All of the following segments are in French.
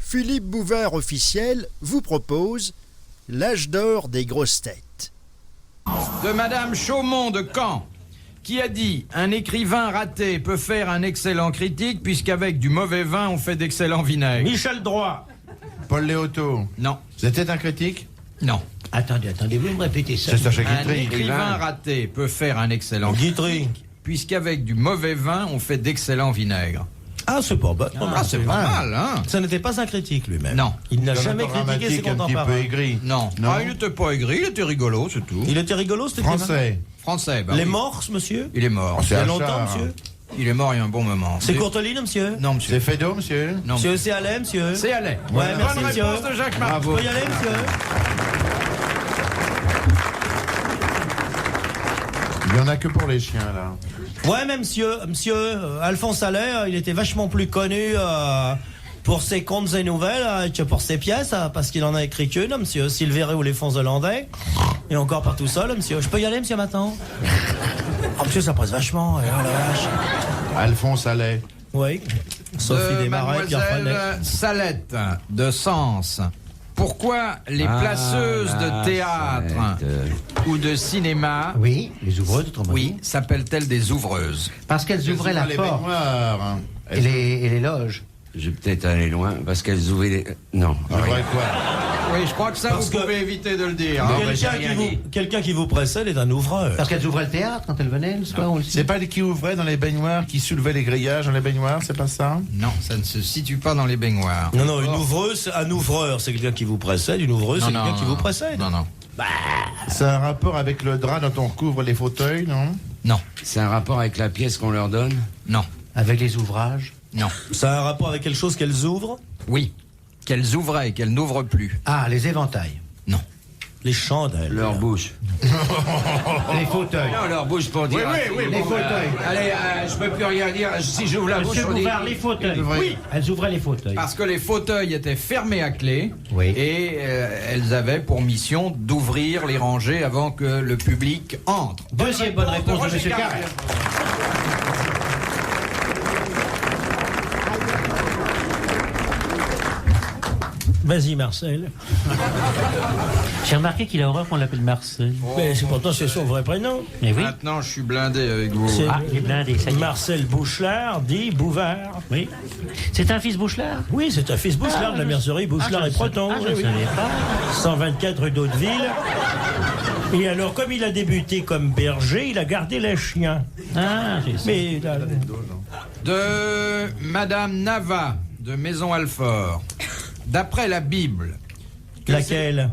Philippe Bouvard officiel vous propose l'âge d'or des grosses têtes. De Madame Chaumont de Caen, qui a dit « Un écrivain raté peut faire un excellent critique, puisqu'avec du mauvais vin, on fait d'excellents vinaigres. » Michel Droit. Paul Léoto. Non. C'était un critique? Non. Attendez, vous me répétez ça. C'est Sacha Un Guitry. écrivain raté peut faire un excellent Guitry. critique, puisqu'avec du mauvais vin, on fait d'excellents vinaigres. Ah, c'est pas bon. Ah, c'est pas mal, hein? Ça n'était pas un critique lui-même. Non. Il n'a jamais Jonathan critiqué ses Dramatique, un petit peu contemporains. aigri. Non. Non. Ah, il n'était pas aigri, il était rigolo, c'est tout. Il était rigolo, cet écrivain. Français. Français, bah Les oui. morses, monsieur? Il est mort. Il y a C'est longtemps, Achard. monsieur? Il est mort il y a un bon moment. C'est Courteline, monsieur? Non, monsieur. C'est Fédot, monsieur? Non, Monsieur, c'est Alain, monsieur? C'est Allais. Ouais, merci, Bonne monsieur. réponse de Jacques Martin. Vous pouvez y aller, monsieur? Il n'y en a que pour les chiens, là. Ouais, mais monsieur, Alphonse Allais, il était vachement plus connu pour ses contes et nouvelles que pour ses pièces, parce qu'il en a écrit qu'une, monsieur Silvéry ou les fonds hollandais, et encore pas tout seul, monsieur. Je peux y aller, monsieur, maintenant? Ah, monsieur, ça presse vachement, oh la vache. Alphonse Allais. Oui. Sophie De Desmarais, Pierre Freinet. Mademoiselle Salette de Sens. Pourquoi les placeuses de théâtre ou de cinéma, Oui, les ouvreuses, autrement oui, dit. s'appellent-elles des ouvreuses? Parce qu'elles ouvraient la les porte baignoires. et les loges. Je vais peut-être aller loin, parce qu'elles ouvraient les... Non. Je voudrais quoi? Oui, je crois que ça, Parce vous que- pouvez éviter de le dire. Non, hein. mais j'ai Quelqu'un rien qui, dit. quelqu'un qui vous précède est un ouvreur. Parce qu'elles ouvraient le théâtre quand elles venaient le soir. on le sait. C'est pas les qui ouvraient dans les baignoires, qui soulevaient les grillages dans les baignoires, c'est pas ça? Non, ça ne se situe pas dans les baignoires. Non, une ouvreuse, un ouvreur, c'est quelqu'un qui vous précède. Une ouvreuse, c'est quelqu'un qui vous précède. Non, non. C'est un rapport avec le drap dont on recouvre les fauteuils, non? Non, C'est un rapport avec la pièce qu'on leur donne? non, Avec les ouvrages. non. Ça a un rapport avec quelque chose qu'elles ouvrent? Oui, qu'elles ouvraient, qu'elles n'ouvrent plus. Ah, les éventails. Non. Les chandelles. Leur bouche. Les fauteuils. Non, leur bouche pour dire... Les fauteuils. Allez, je peux plus rien dire. Si j'ouvre la bouche, Monsieur on dit... Bouvard, les fauteuils. Oui. Elles ouvraient les fauteuils. Parce que les fauteuils étaient fermés à clé Oui. et elles avaient pour mission d'ouvrir les rangées avant que le public entre. Deuxième bonne réponse de Roger Monsieur Carrel. Carrel. Vas-y, Marcel. J'ai remarqué qu'il a horreur qu'on l'appelle Marcel. Mais c'est pourtant c'est son vrai prénom. Mais oui. Maintenant, je suis blindé avec vous. C'est Ah, il est blindé, ça y est. Marcel Bouchelard, dit Bouvard. Oui. C'est un fils Bouchelard? Oui, c'est un fils Bouchelard de la mercerie Bouchelard et Proton. Ah, je Oui, ne oui. savais pas. 124 rue d'Hauteville. Et alors, comme il a débuté comme berger, il a gardé les chiens. Ah, j'ai ça. Mais là, De Madame Nava, de Maison Alfort. D'après la Bible, laquelle?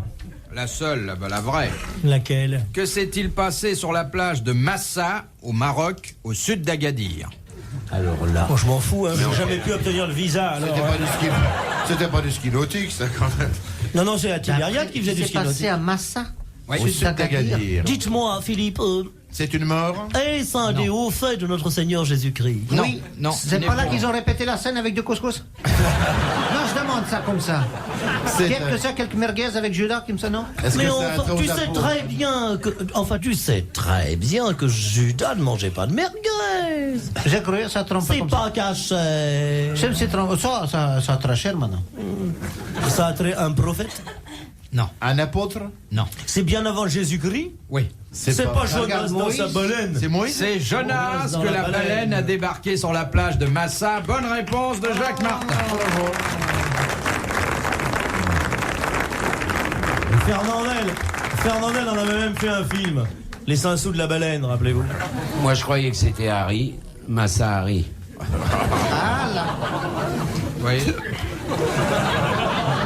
la seule, là-bas, la vraie, Laquelle? que s'est-il passé sur la plage de Massa, au Maroc, au sud d'Agadir? Alors là. Bon, je m'en fous, hein, j'ai jamais pu obtenir le visa. Alors, C'était pas du ski nautique, ça, quand même. non, c'est la Tibériade qui faisait du ski passé nautique. à Massa. Oui. Au sud d'Agadir. Dites-moi, Philippe, C'est une mort? est-ce un des hauts faits de notre Seigneur Jésus-Christ? Non, Oui. non. C'est ce pas n'est là qu'ils ont répété la scène avec du couscous? Non, je demande ça comme ça. Quelques merguez avec Judas qui me sonne, non? Est-ce que Mais c'est un enfin, toast tu à sais peau? très bien que, tu sais très bien que Judas ne mangeait pas de merguez. J'ai cru, ça trompe C'est comme ça. pas caché. J'aime ces trompes. Ça très cher maintenant. Ça a trait un prophète. Non, Un apôtre? non. C'est bien avant Jésus-Christ. Oui. C'est pas Jonas Regarde dans Moïse. sa baleine. C'est Moïse? C'est Jonas Dans que la la baleine. baleine a débarqué sur la plage de Massa. Bonne réponse de Jacques Martin. Fernandel en avait même fait un film. Les 5 sous de la baleine, rappelez-vous. Moi, je croyais que c'était Harry. Massa Harry. Oui.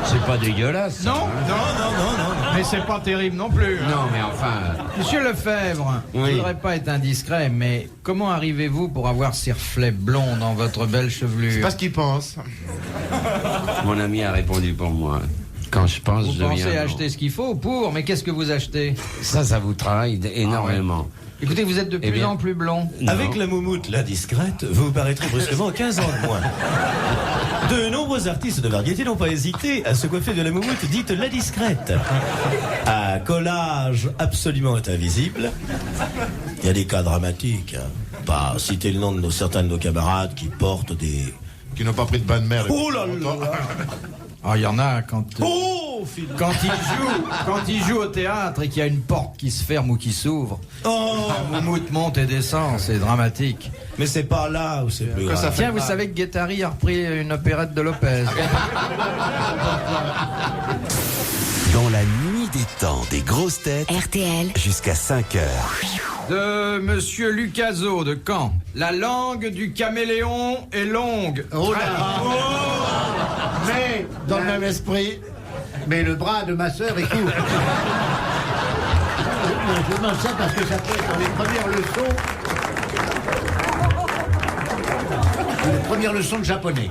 C'est pas dégueulasse. ça, Non, hein. Non. mais c'est pas terrible non plus. hein. Non, mais enfin... Monsieur Lefebvre, je Oui. voudrais pas être indiscret, mais comment arrivez-vous pour avoir ces reflets blonds dans votre belle C'est chevelure? pas ce qu'il pense. Mon ami a répondu pour moi. Quand je pense, Vous je deviens pensez blanc. acheter ce qu'il faut pour, mais qu'est-ce que vous achetez? Ça vous travaille énormément. Écoutez, vous êtes de Eh plus bien. en plus blond. Non. Avec la moumoute, la discrète, vous paraîtrez brusquement 15 ans de moins. De nombreux artistes de variété n'ont pas hésité à se coiffer de la moumoute dite la discrète. À collage absolument invisible. Il y a des cas dramatiques. Hein. Pas citer le nom de certains de nos camarades qui portent des... Qui n'ont pas pris de bain de mer. Oh là là. Ah, il y en a quand Philippe. quand il joue au théâtre et qu'il y a une porte qui se ferme ou qui s'ouvre. Oh, La moumoute monte et descend, c'est dramatique. mais c'est pas là où c'est plus grave. Tiens, vous savez que Guettari a repris une opérette de Lopez. Dans la nuit des temps des grosses têtes, RTL. jusqu'à 5h. De Monsieur Lucaso de Caen. La langue du caméléon est longue. Oh là. Mais, Dans le même esprit. mais le bras de ma sœur est court. Je demande ça parce que ça peut être dans les premières leçons. Les premières leçons de japonais.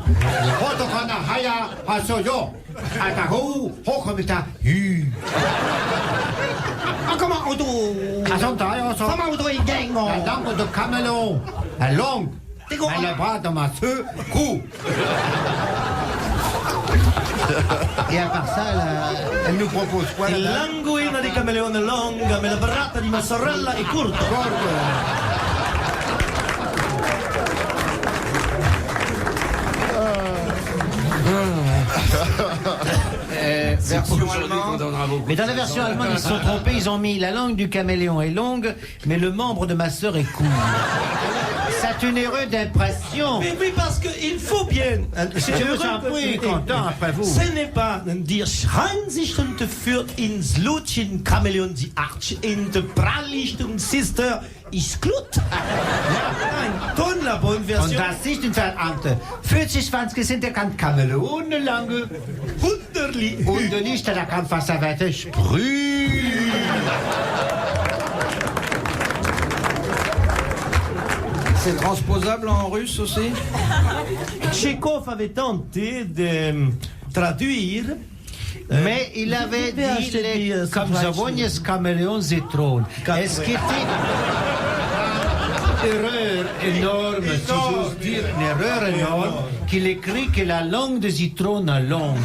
Comment on doit... La langue de caméléon. La langue. Mais le bras de ma sœur court. Et à part ça, elle nous propose quoi La là languina di cameleone longa, ma la barrata di mia sorella è corta. Version Aujourd'hui qu'on allemande. donnera beaucoup. Mais dans la version allemande, ils se sont trompés, ils ont mis la langue du caméléon est longue, mais le membre de ma sœur est court. C'est une erreur d'impression. Mais oui, parce qu'il faut bien... Je me sens plus content après vous. Ce n'est pas dir Scheinsichten führt ins Lutschen Chameleon die Arch in de Prallichtung Sister is Glut. Nein, ton la bonne Und version. das ist in Verante. 40 sind der kann Kamelon lange. Wunderli. Und der Licht, der kann fast weiter sprühen. C'est transposable en russe aussi? Tchekhov avait tenté de traduire. Mais il avait dit les, comme Zavonies Caméléon Zitron. Est-ce qu'il était erreur énorme, si j'ose dire, une erreur énorme, qu'il écrit que la langue de Zitron est longue.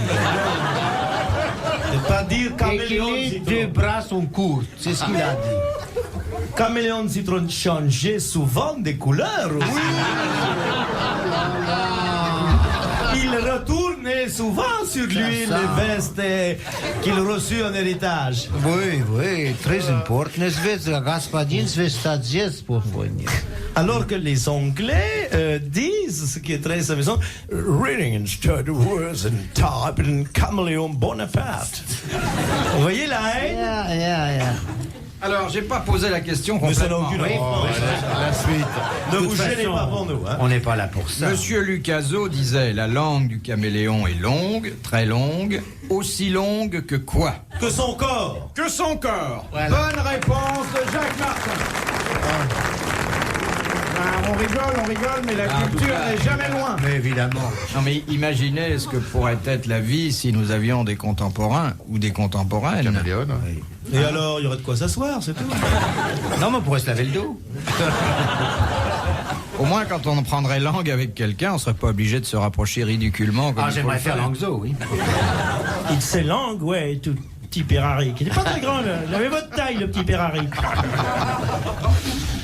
Ne pas dire Et que caméléon les citron. deux bras sont courts. C'est ce qu'il a dit. Caméléon citron changeait souvent de couleur. Oui. Il retournait souvent sur lui les vestes qu'il reçut en héritage. Oui, oui, très important. Господин Svestadzец позвонил. Alors que les Anglais disent, ce qui est très amusant, reading instead of words and type and Caméléon Bonaparte. Vous voyez la haine? Yeah, yeah, yeah. Alors, j'ai pas posé la question Mais ça n'a complètement. aucune importance. La suite. Ne De vous toute gênez façon, pas pour nous. Hein. On n'est pas là pour ça. Monsieur Lucaso disait la langue du caméléon est longue, très longue, aussi longue que quoi? Que son corps. Que son corps. Voilà. Bonne réponse de Jacques Martin. Ah, on rigole, mais la culture n'est jamais loin. Mais évidemment. Non mais imaginez ce que pourrait être la vie si nous avions des contemporains ou des contemporaines. Caméléon. Et alors, il y aurait de quoi s'asseoir, c'est tout. Non, mais on pourrait se laver le dos. Au moins quand on prendrait langue avec quelqu'un, on serait pas obligé de se rapprocher ridiculement. Comme Ah, il faut j'aimerais le faire l'angzo, oui. Il s'est langue, ouais, tout petit Ferrari, qui n'est pas très grand, il avait votre taille, le petit Ferrari.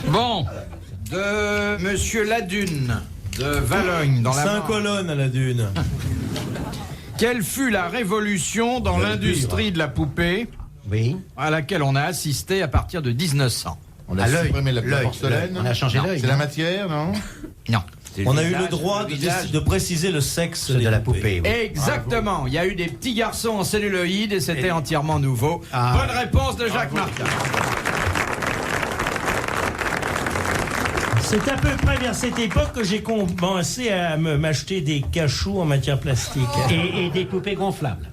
Bon, de Monsieur Ladune, de Valogne, dans la 5 Manche. colonnes à la dune. Quelle fut la révolution dans l'industrie de la poupée Oui. à laquelle on a assisté à partir de 1900? On a À l'œil. supprimé la L'œil. porcelaine. On a changé l'œil. C'est la matière, non? Non. On a eu le droit de préciser le sexe De la poupée, oui. Exactement. Il y a eu des petits garçons en celluloïd et c'était entièrement nouveau. Ah. Bonne réponse de Jacques Martin. C'est à peu près vers cette époque que j'ai commencé à m'acheter des cachous en matière plastique. Et des poupées gonflables.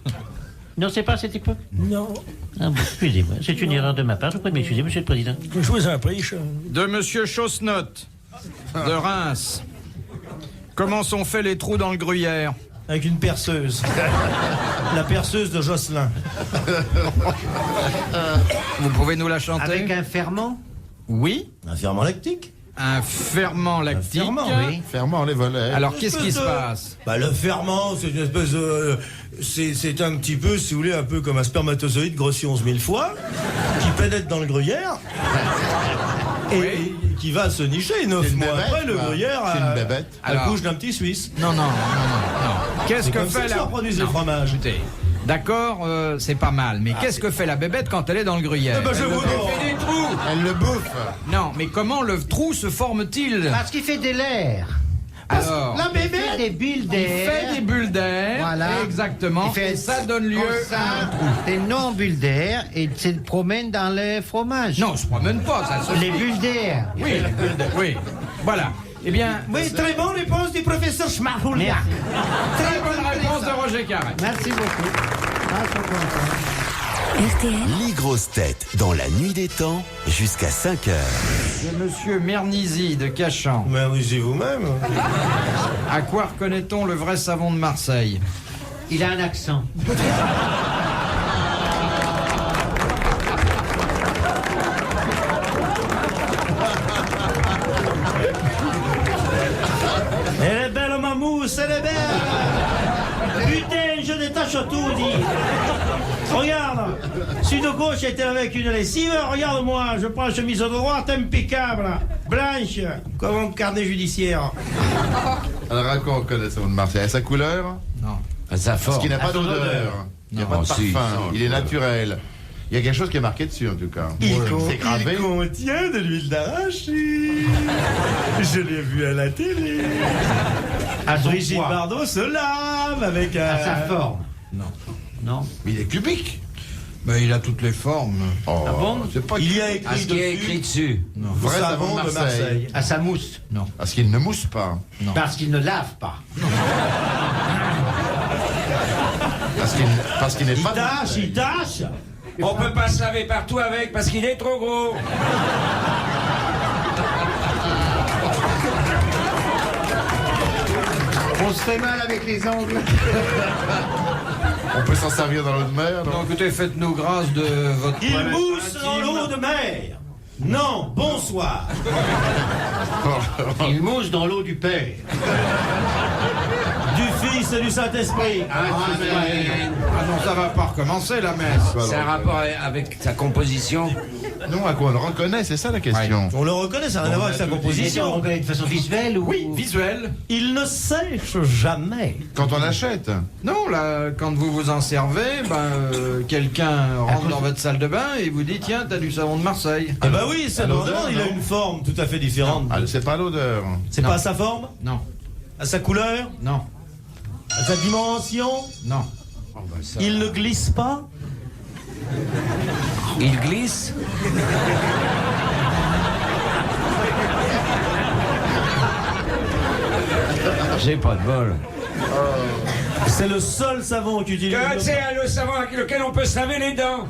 Non, c'est pas à cette époque? Non, Ah bon, excusez-moi. C'est une erreur de ma part. Je vous prie de m'excuser, monsieur le président. je vous en prie. De Monsieur Chaussenotte, de Reims. Comment sont faits les trous dans le gruyère? Avec une perceuse. La perceuse de Jocelyn. Vous pouvez nous la chanter? Avec un ferment. Oui. Un ferment lactique. Un ferment lactique. ferment, Oui. Ferment, les volets. Alors qu'est-ce qui se passe? Bah, le ferment, c'est une espèce de... C'est un petit peu, si vous voulez, un peu comme un spermatozoïde grossi 11 000 fois, qui pénètre dans le gruyère, et qui va se nicher. 9 C'est une mois bébête, après, le quoi. gruyère C'est une bébête. accouche Alors- d'un petit Suisse. Non, non, non, non, non. Qu'est-ce que comme ça fait que la... ça produise le Non, fromage. écoutez, d'accord, c'est pas mal, mais qu'est-ce que fait la bébête quand elle est dans le gruyère? Eh ben, je vous Elle demande. fait des trous. Elle le bouffe. Non, mais comment le trou se forme-t-il? Parce qu'il fait des lairs. Alors, Il fait des bulles il d'air. fait des bulles d'air, Voilà. exactement, Il fait et ça donne lieu comme ça, à un trou. des non-bulles d'air et il se promène dans le fromage. Non, on se promène pas, ça se Les bulles d'air. Oui, oui, voilà. Eh bien, Oui, très bonne réponse du professeur Schmarroulia. très bonne réponse de Roger Carré. Merci beaucoup. Ah, je suis content. RTL. Les grosses têtes dans la nuit des temps jusqu'à 5 heures. C'est Monsieur Mernisi de Cachan. Mais oui, c'est vous-même. À quoi reconnaît-on le vrai savon de Marseille? Il a un accent. Elle est belle, ma mousse, elle est belle. Putain, je détache tout, dit. Regarde, si de gauche était avec une lessive, regarde-moi, je prends la chemise de droite, impeccable, blanche, comme un carnet judiciaire. Alors à quoi on connaît ça de Marseille? À sa couleur? Non. À sa Parce forme. qu'il n'a pas son d'odeur. odeur. Il n'y a Non, pas de si, parfum. non, Il est ouais. naturel. Il y a quelque chose qui est marqué dessus en tout cas. C'est gravé. contient de l'huile d'arachide. Je l'ai vu à la télé. À son Brigitte poids. Bardot se lave avec À sa forme. Non. Non. Mais il est cubique. Ben, il a toutes les formes. Oh, bon c'est pas Il y a À écrit ce qui est écrit dessus. vrai savon de Marseille. À sa mousse. Non. Parce qu'il ne mousse pas. Parce qu'il ne lave pas. Parce qu'il n'est Il pas. tâche, il tâche. On peut pas se laver partout avec parce qu'il est trop gros. On se fait mal avec les ongles. On peut s'en servir dans l'eau de mer. non Non, écoutez, faites-nous grâce de votre Il toilette mousse dans intime. l'eau de mer. Non, bonsoir. Il mousse dans l'eau du père. Du Fils et du Saint-Esprit. Ah non, ça va pas recommencer la messe. C'est un rapport avec sa composition. Non, à quoi on le reconnaît, c'est ça la question. On le reconnaît, ça n'a rien à voir avec sa Et on composition. reconnaît de façon visuelle ou... Oui, visuel. Il ne sèche jamais. Quand on l'achète. Non, là, quand vous vous en servez, quelqu'un rentre dans votre salle de bain et vous dit tiens, t'as du savon de Marseille. Eh ben oui, c'est l'odeur, normal, il a non une forme tout à fait différente. Ah, c'est pas l'odeur. C'est Non. pas à sa forme, Non, à sa couleur, non, à sa dimension. non. Il ne glisse pas. Il glisse. J'ai pas de bol. C'est le seul savon qu'utilise. C'est le savon avec lequel on peut se laver les dents.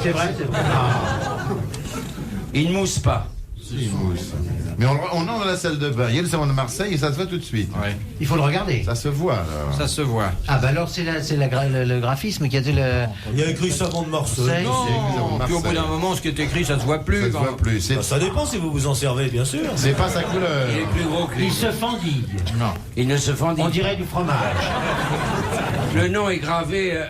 C'est vrai, c'est vrai. Il ne mousse pas. Si, il mousse. Mais on entre dans la salle de bain. Il y a le savon de Marseille et ça se voit tout de suite. Ouais, Il faut le regarder. Ça se voit là. ça se voit. Ah bah alors c'est le graphisme qui a dit le... Il y a écrit savon de Marseille. Non, savon de puis au bout Marseille. d'un moment, ce qui est écrit, ça se voit plus. Ça se quand- voit plus. Bah, ça dépend si vous vous en servez, bien sûr. C'est pas sa couleur. Il est plus gros que lui. Il se fendille. Non. Il ne se fendit. On dirait du fromage. Le nom est gravé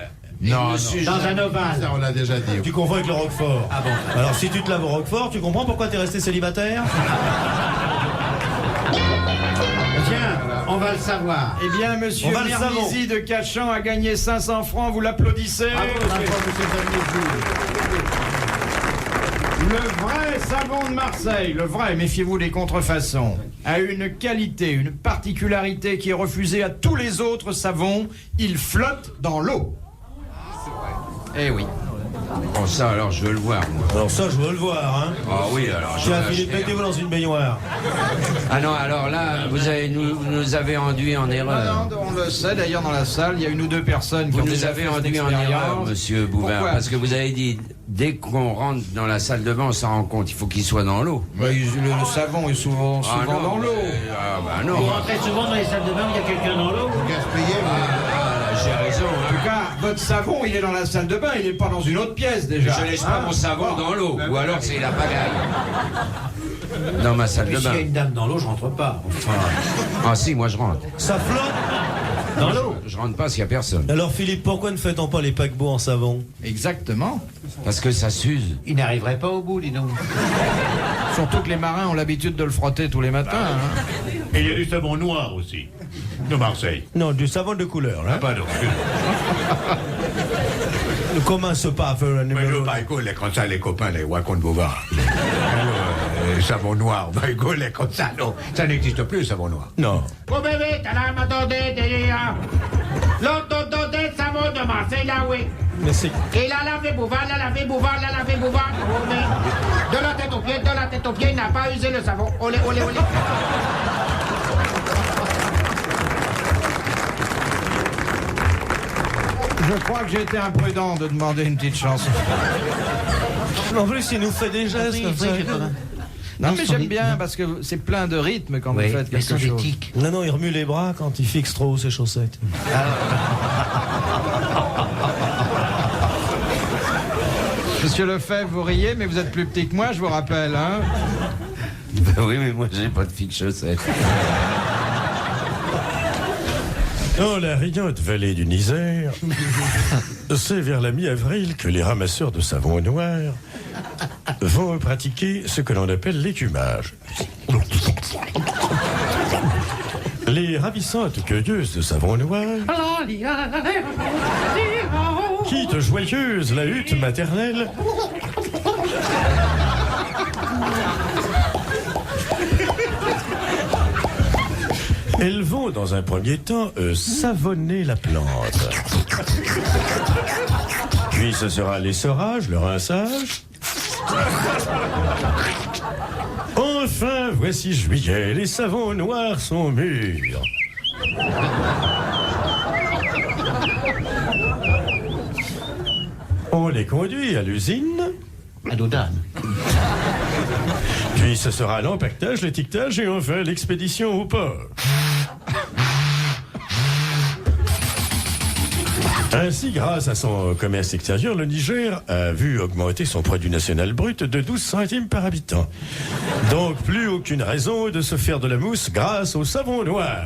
Non, dessus. Dans un ovale. Ça, on l'a déjà dit. Tu confonds avec le Roquefort. Ah bon. Alors si tu te laves au Roquefort, tu comprends pourquoi t'es resté célibataire? Tiens, on va le savoir. Eh bien, monsieur On va le Mernisi de Cachan a gagné 500 francs, vous l'applaudissez. Le vrai savon de Marseille, le vrai, méfiez-vous des contrefaçons, a une qualité, une particularité qui est refusée à tous les autres savons, il flotte dans l'eau. Eh oui. Bon, ça, alors, je veux le voir, moi. Alors ça, je veux le voir, hein. Ah oui, alors, je Tiens, veux Philippe, acheter. mettez-vous dans une baignoire. Ah non, alors là, vous nous avez enduit en erreur. Non, on le sait, d'ailleurs dans la salle, il y a une ou deux personnes qui Vous ont nous déjà avez fait cette enduit en erreur, expérience. monsieur Bouvard, Pourquoi parce que vous avez dit, dès qu'on rentre dans la salle de bain, on s'en rend compte, il faut qu'il soit dans l'eau. Bah, le savon est souvent Ah non, dans l'eau. Ah bah non. Vous rentrez souvent dans les salles de bain où il y a quelqu'un dans l'eau. Gaspiller, J'ai raison. En tout cas, votre savon, il est dans la salle de bain, il n'est pas dans une autre pièce déjà. Je laisse pas Hein mon savon dans l'eau, Ben ou voilà. alors c'est la pagaille. Dans ma salle de Puis s'il y bain. a une dame dans l'eau, je rentre pas. Ah si, moi je rentre. Ça flotte dans l'eau. Je rentre pas s'il y a personne. Alors Philippe, pourquoi ne fait-on pas les paquebots en savon? Exactement. Parce que ça s'use. Il n'arriverait pas au bout, dis donc. Surtout que les marins ont l'habitude de le frotter tous les matins. Hein. Et il y a du savon noir aussi, de Marseille. Non, du savon de couleur, là. Ah, pardon. Ne commence pas à faire un Mais numéro. le baïgol, comme ça, les copains, les racontent vous voir. Savon noir, baïgol, comme ça, non. Ça n'existe plus, le savon noir. Non. Oh bébé, t'as la m'attendez, l'autre savon de Marseille, là, oui. Mais c'est... Et la lavé bouvard, la lavé bouvard, la lavé bouvard. Oh, mais de la tête aux pieds, il n'a pas usé le savon. Olé, olé, olé. Je crois que j'ai été imprudent de demander une petite chanson. En plus, il nous fait des gestes comme ça. Non, mais j'aime bien parce que c'est plein de rythme quand vous faites quelque chose. Non, il remue les bras quand il fixe trop ses chaussettes. Monsieur Lefebvre, vous riez, mais vous êtes plus petit que moi, je vous rappelle, hein. Oui, mais moi, j'ai pas de fixe chaussettes. Dans la riante vallée du Isère, c'est vers la mi-avril que les ramasseurs de savon noir vont pratiquer ce que l'on appelle l'écumage. Les ravissantes cueilleuses de savon noir quittent joyeuses la hutte maternelle elles vont dans un premier temps savonner la plante. Puis ce sera l'essorage, le rinçage. Enfin, voici juillet, les savons noirs sont mûrs. On les conduit à l'usine. À Dodane. Puis ce sera l'empaquetage, l'étiquetage et enfin l'expédition au port. Ainsi, grâce à son commerce extérieur, le Niger a vu augmenter son produit national brut de 12 centimes par habitant. Donc, plus aucune raison de se faire de la mousse grâce au savon noir.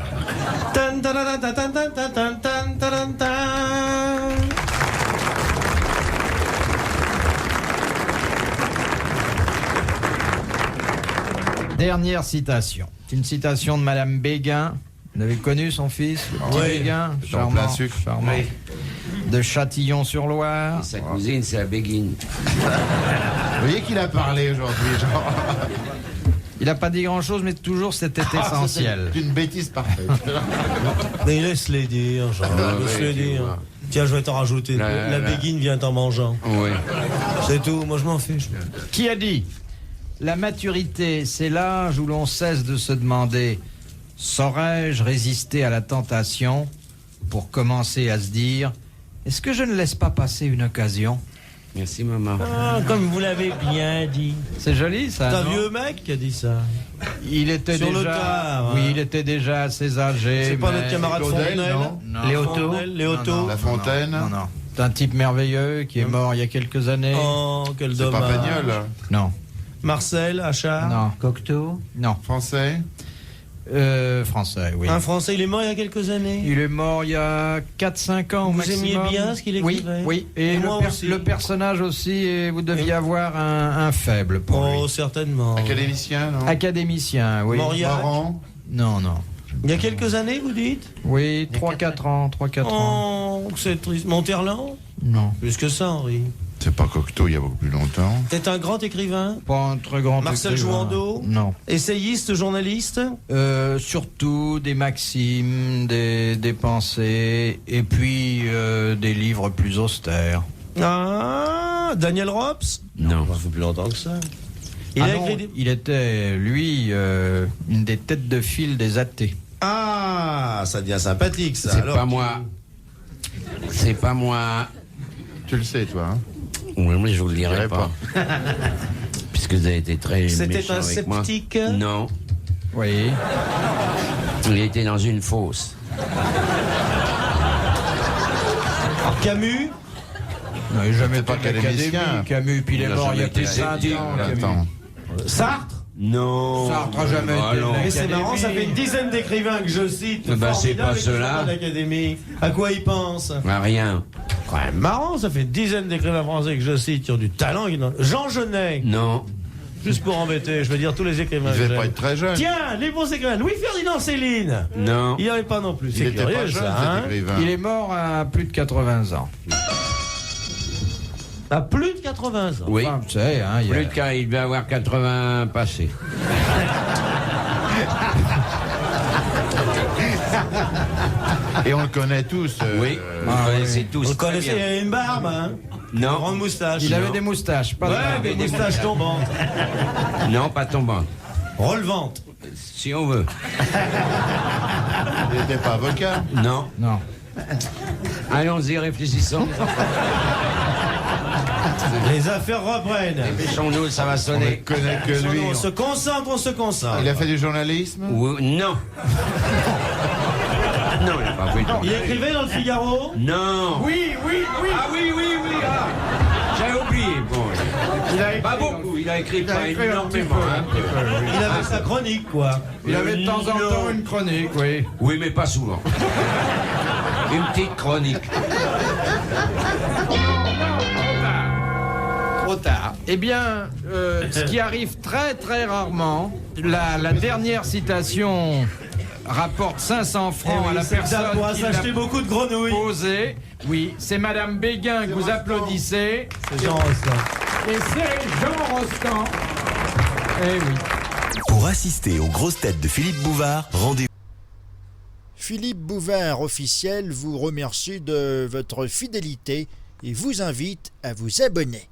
Dernière citation. C'est une citation de Madame Béguin. Vous avez connu son fils, le petit Béguin, en plein sucre. charmant. Oui. De Châtillon-sur-Loire. Sa cousine, c'est la Béguine. Vous voyez qu'il a parlé aujourd'hui, genre. Il n'a pas dit grand-chose, mais toujours c'était essentiel. C'est une bêtise parfaite. Mais laisse-les dire, Jean. Laisse-les dire. Tiens, je vais t'en rajouter. La béguine vient en mangeant. Oui. C'est tout, moi je m'en fiche. Qui a dit « La maturité, c'est l'âge où l'on cesse de se demander « Saurais-je résister à la tentation ?» pour commencer à se dire « Est-ce que je ne laisse pas passer une occasion ?» Merci, maman. Ah, comme vous l'avez bien dit. C'est joli, ça, C'est un non? vieux mec qui a dit ça. Il était Sur le déjà... tard, Oui, hein. il était déjà assez âgé. C'est pas mais- notre camarade Claudel, Fontenelle non. Léoto Non, Léoto non, La Fontaine. Non, non. C'est un type merveilleux qui est mort il y a quelques années. Oh, quel C'est dommage. pas Pagnol. Non, Marcel, Achard. non, Cocteau. non. Français. Français, oui. Un Français, il est mort il y a quelques années. Il est mort il y a 4-5 ans au Vous maximum. aimiez bien ce qu'il Oui, écrivait? oui. Et Et moi aussi. le personnage aussi, et vous deviez avoir un faible pour Oh, lui. certainement. Académicien, non. Académicien, oui. Mauriac. Morand. Non, non. Il y a quelques années, vous dites? Oui, 3-4 ans, 3-4 ans. Oh, c'est triste. Monterland? Non. Plus que ça, Henri. C'est pas Cocteau, il y a beaucoup plus longtemps. C'est un grand écrivain, Pas un très grand Marcel écrivain. Jouandeau. Non. essayiste, journaliste. Surtout des maximes, des pensées, et puis des livres plus austères. Ah, Daniel Rops? Non. Ça fait plus longtemps que ça. Il Ah a non, écrit des... il était, lui, une des têtes de file des athées. Ah, ça devient sympathique, ça. C'est alors. pas moi. C'est pas moi. Tu le sais, toi. Hein. Oui, mais je vous le dirai dirai pas. Puisque vous avez été très C'était méchant un avec moi. sceptique? Non. Oui. Il était dans une fosse. Camus? Non, il n'a jamais pas été académicien. académique, Camus, puis il est Il a mort il y a jamais été plus de 20 sceptique. ans. Camus. Attends. Sartre? Non. Sartre a jamais été non. Mais c'est marrant, ça fait une dizaine d'écrivains que je cite. Ben, c'est formidables, pas et qui ceux-là. sont pas d'académie. À quoi ils pensent? Ah, rien. Quand même marrant, ça fait une dizaine d'écrivains français que je cite qui ont du talent. Jean Genet. Non. Juste pour embêter, je veux dire tous les écrivains. Il que devait j'aime. pas être très jeune. Tiens, les bons écrivains. Louis-Ferdinand Céline. Non. Il n'y avait pas non plus. Il C'est était pas curieux, jeune, ça. Hein. cet écrivain. Il est mort à plus de 80 ans. À plus de 80 ans. Oui. Enfin, tu sais, hein, Plus de cas, il devait avoir 80 passés. Et on le connaît tous. Oui, vous connaissez tous. Vous le très connaissez, il bien. avait une barbe, hein. Une Non, grande moustache. il avait des moustaches, pas de Ouais, barbe. des moustaches tombantes. non, pas tombant. Relevantes. Si on veut. Il n'était pas avocat. Non. Non. Allons-y, réfléchissons. Les affaires reprennent. Dépêchons-nous, ça va On ne sonner. connaît que lui. On se concentre, on se concentre. Il a fait du journalisme. Non. Non, il n'a pas fait Il écrivait dans le Figaro. Non. Oui, oui, oui. Ah oui. Ah. J'avais oublié. Bon, Il a écrit, pas beaucoup. Il a écrit pas écrit un petit énormément. peu, hein. un petit peu, oui. Il avait sa chronique, quoi. Il avait de temps en temps une chronique, oui. Oui, mais pas souvent. Une petite chronique. Trop tard. Eh bien, ce qui arrive très très rarement, la dernière citation rapporte 500 francs à la personne pourra qui s'acheter l'a beaucoup de grenouilles. posée. Oui, c'est Madame Béguin que vous applaudissez. C'est Jean Rostand. Et c'est Jean Rostand. Eh oui. Pour assister aux grosses têtes de Philippe Bouvard, rendez-vous. Philippe Bouvard officiel vous remercie de votre fidélité et vous invite à vous abonner.